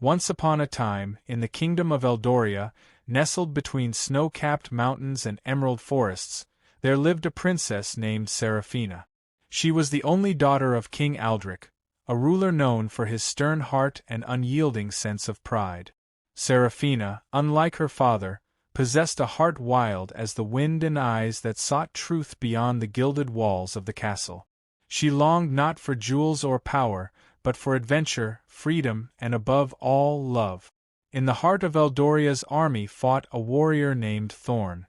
Once upon a time, in the kingdom of Eldoria, nestled between snow-capped mountains and emerald forests, there lived a princess named Seraphina. She was the only daughter of King Aldric, a ruler known for his stern heart and unyielding sense of pride. Seraphina, unlike her father, possessed a heart wild as the wind and eyes that sought truth beyond the gilded walls of the castle. She longed not for jewels or power, but for adventure, freedom, and above all, love. In the heart of Eldoria's army fought a warrior named Thorn.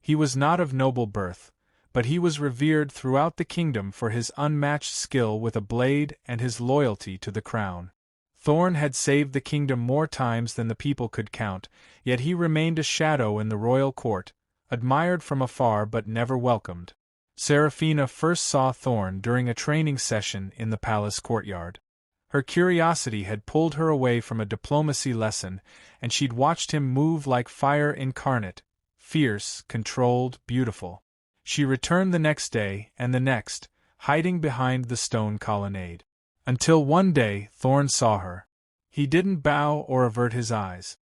He was not of noble birth, but he was revered throughout the kingdom for his unmatched skill with a blade and his loyalty to the crown. Thorn had saved the kingdom more times than the people could count, yet he remained a shadow in the royal court, admired from afar but never welcomed. Seraphina first saw Thorn during a training session in the palace courtyard. Her curiosity had pulled her away from a diplomacy lesson, and she'd watched him move like fire incarnate, fierce, controlled, beautiful. She returned the next day, and the next, hiding behind the stone colonnade. Until one day Thorn saw her. He didn't bow or avert his eyes.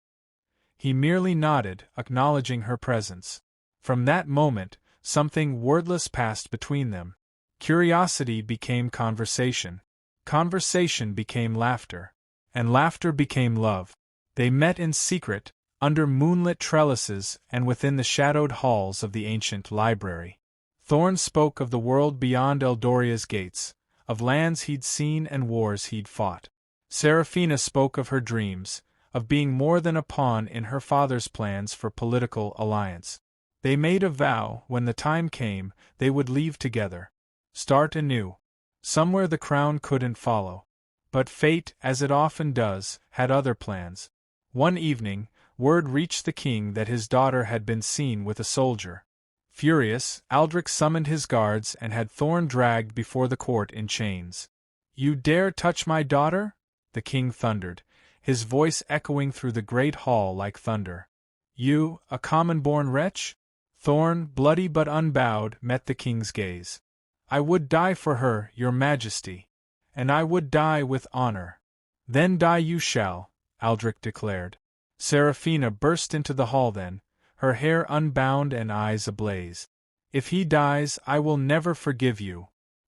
He merely nodded, acknowledging her presence. From that moment, something wordless passed between them. Curiosity became conversation. Conversation became laughter. And laughter became love. They met in secret, under moonlit trellises and within the shadowed halls of the ancient library. Thorn spoke of the world beyond Eldoria's gates, of lands he'd seen and wars he'd fought. Seraphina spoke of her dreams, of being more than a pawn in her father's plans for political alliance. They made a vow, when the time came, they would leave together. Start anew. Somewhere the crown couldn't follow. But fate, as it often does, had other plans. One evening, word reached the king that his daughter had been seen with a soldier. Furious, Aldric summoned his guards and had Thorn dragged before the court in chains. "You dare touch my daughter?" the king thundered, his voice echoing through the great hall like thunder. "You, a common-born wretch?" Thorn, bloody but unbowed, met the king's gaze. "I would die for her, your majesty. And I would die with honor." "Then die you shall," Aldric declared. Seraphina burst into the hall then, her hair unbound and eyes ablaze. "If he dies, I will never forgive you."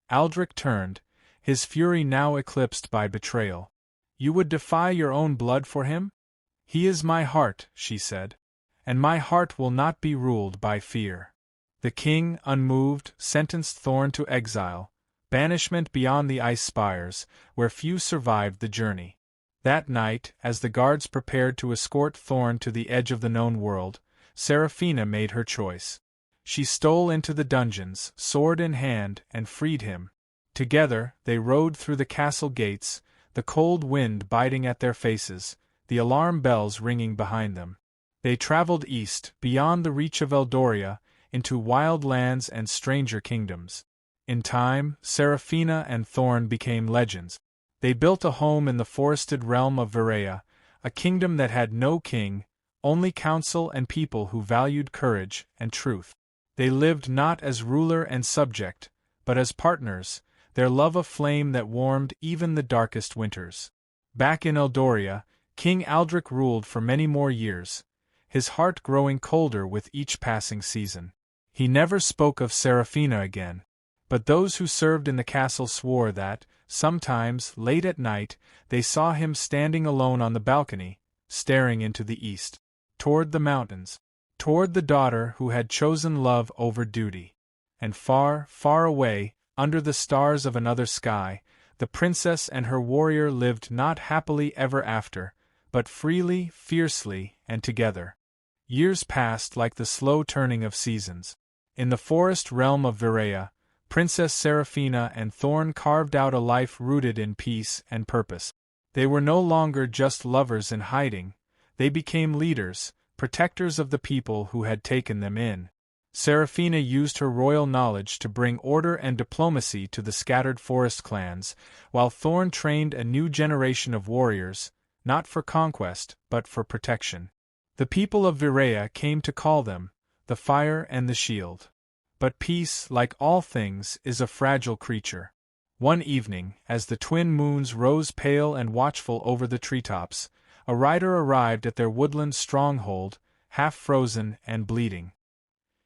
Aldric turned, his fury now eclipsed by betrayal. "You would defy your own blood for him?" "He is my heart," she said. "And my heart will not be ruled by fear." The king, unmoved, sentenced Thorn to exile, banishment beyond the ice spires, where few survived the journey. That night, as the guards prepared to escort Thorn to the edge of the known world, Seraphina made her choice. She stole into the dungeons, sword in hand, and freed him. Together, they rode through the castle gates, the cold wind biting at their faces, the alarm bells ringing behind them. They traveled east, beyond the reach of Eldoria, into wild lands and stranger kingdoms. In time, Seraphina and Thorn became legends. They built a home in the forested realm of Verea, a kingdom that had no king, only council and people who valued courage and truth. They lived not as ruler and subject, but as partners, their love a flame that warmed even the darkest winters. Back in Eldoria, King Aldric ruled for many more years, his heart growing colder with each passing season. He never spoke of Seraphina again, but those who served in the castle swore that, sometimes, late at night, they saw him standing alone on the balcony, staring into the east, toward the mountains, toward the daughter who had chosen love over duty. And far, far away, under the stars of another sky, the princess and her warrior lived not happily ever after, but freely, fiercely, and together. Years passed like the slow turning of seasons. In the forest realm of Verea, Princess Seraphina and Thorn carved out a life rooted in peace and purpose. They were no longer just lovers in hiding, they became leaders, protectors of the people who had taken them in. Seraphina used her royal knowledge to bring order and diplomacy to the scattered forest clans, while Thorn trained a new generation of warriors, not for conquest, but for protection. The people of Verea came to call them the Fire and the Shield. But peace, like all things, is a fragile creature. One evening, as the twin moons rose pale and watchful over the treetops, a rider arrived at their woodland stronghold, half frozen and bleeding.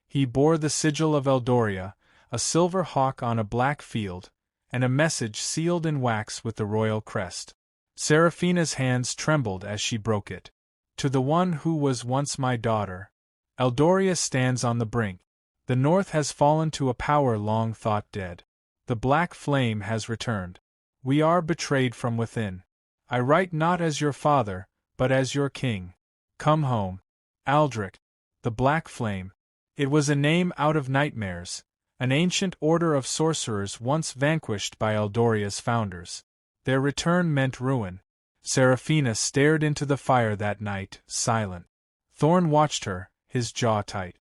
He bore the sigil of Eldoria, a silver hawk on a black field, and a message sealed in wax with the royal crest. Seraphina's hands trembled as she broke it. To the one who was once my daughter. Eldoria stands on the brink. The north has fallen to a power long thought dead. The black flame has returned. We are betrayed from within. I write not as your father, but as your king. Come home. Aldrich. The black flame. It was a name out of nightmares, an ancient order of sorcerers once vanquished by Eldoria's founders. Their return meant ruin. Seraphina stared into the fire that night, silent. Thorn watched her, his jaw tight.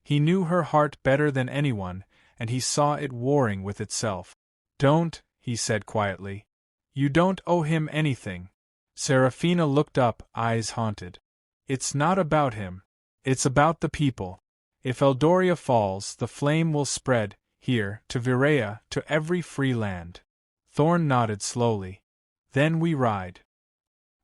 He knew her heart better than anyone, and he saw it warring with itself. Don't, he said quietly. You don't owe him anything. Seraphina looked up, eyes haunted. It's not about him. It's about the people. If Eldoria falls, the flame will spread, here, to Verea, to every free land. Thorn nodded slowly. Then we ride.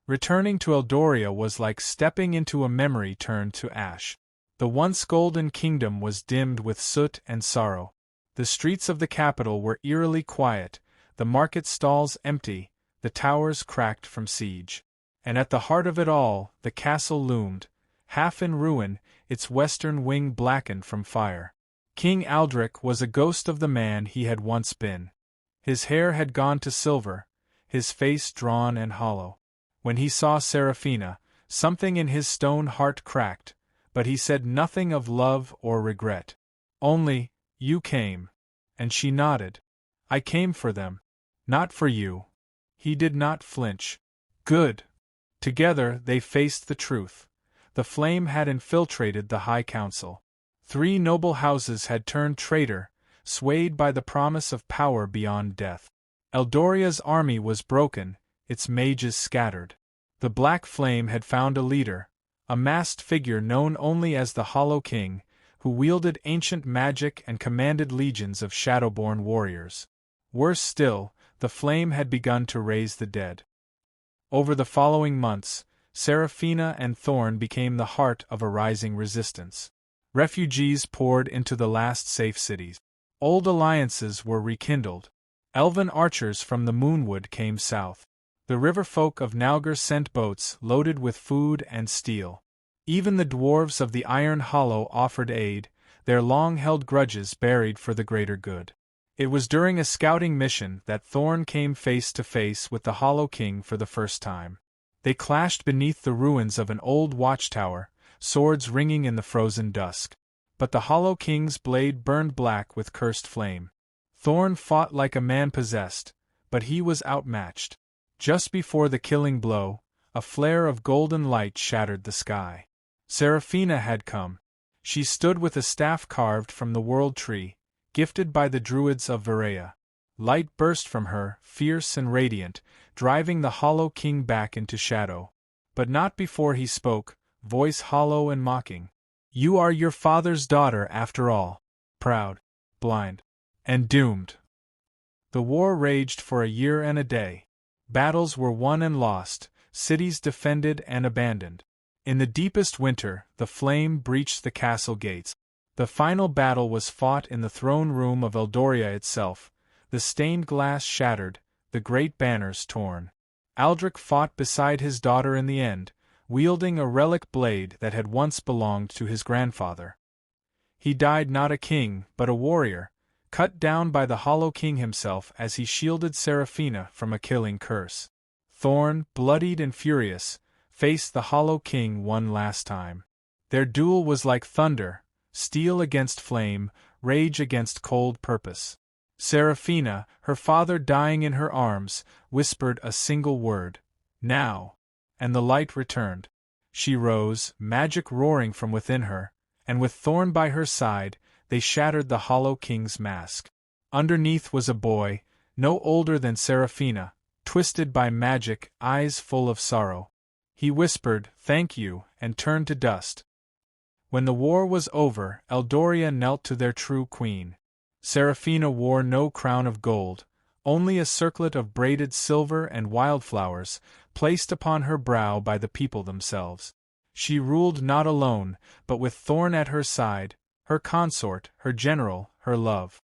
Returning to Eldoria was like stepping into a memory turned to ash. The once golden kingdom was dimmed with soot and sorrow. The streets of the capital were eerily quiet, the market stalls empty, the towers cracked from siege. And at the heart of it all, the castle loomed, half in ruin, its western wing blackened from fire. King Aldrich was a ghost of the man he had once been. His hair had gone to silver, his face drawn and hollow. When he saw Seraphina, something in his stone heart cracked, but he said nothing of love or regret. Only, you came. And she nodded. I came for them. Not for you. He did not flinch. Good. Together they faced the truth. The flame had infiltrated the High Council. 3 noble houses had turned traitor, swayed by the promise of power beyond death. Eldoria's army was broken, its mages scattered. The Black Flame had found a leader, a masked figure known only as the Hollow King, who wielded ancient magic and commanded legions of shadowborn warriors. Worse still, the flame had begun to raise the dead. Over the following months, Seraphina and Thorn became the heart of a rising resistance. Refugees poured into the last safe cities. Old alliances were rekindled. Elven archers from the Moonwood came south. The river folk of Naugr sent boats loaded with food and steel. Even the dwarves of the Iron Hollow offered aid, their long-held grudges buried for the greater good. It was during a scouting mission that Thorn came face to face with the Hollow King for the first time. They clashed beneath the ruins of an old watchtower, swords ringing in the frozen dusk. But the Hollow King's blade burned black with cursed flame. Thorn fought like a man possessed, but he was outmatched. Just before the killing blow, a flare of golden light shattered the sky. Seraphina had come. She stood with a staff carved from the World Tree, gifted by the Druids of Verea. Light burst from her, fierce and radiant, driving the Hollow King back into shadow. But not before he spoke, voice hollow and mocking. You are your father's daughter after all. Proud, blind, and doomed. The war raged for a year and a day. Battles were won and lost, cities defended and abandoned. In the deepest winter, the flame breached the castle gates. The final battle was fought in the throne room of Eldoria itself, the stained glass shattered, the great banners torn. Aldrich fought beside his daughter in the end, wielding a relic blade that had once belonged to his grandfather. He died not a king, but a warrior, cut down by the Hollow King himself as he shielded Seraphina from a killing curse. Thorn, bloodied and furious, faced the Hollow King one last time. Their duel was like thunder, steel against flame, rage against cold purpose. Seraphina, her father dying in her arms, whispered a single word, "Now," and the light returned. She rose, magic roaring from within her, and with Thorn by her side, they shattered the Hollow King's mask. Underneath was a boy, no older than Seraphina, twisted by magic, eyes full of sorrow. He whispered, "Thank you," and turned to dust. When the war was over, Eldoria knelt to their true queen. Seraphina wore no crown of gold, only a circlet of braided silver and wildflowers, placed upon her brow by the people themselves. She ruled not alone, but with Thorn at her side, her consort, her general, her love.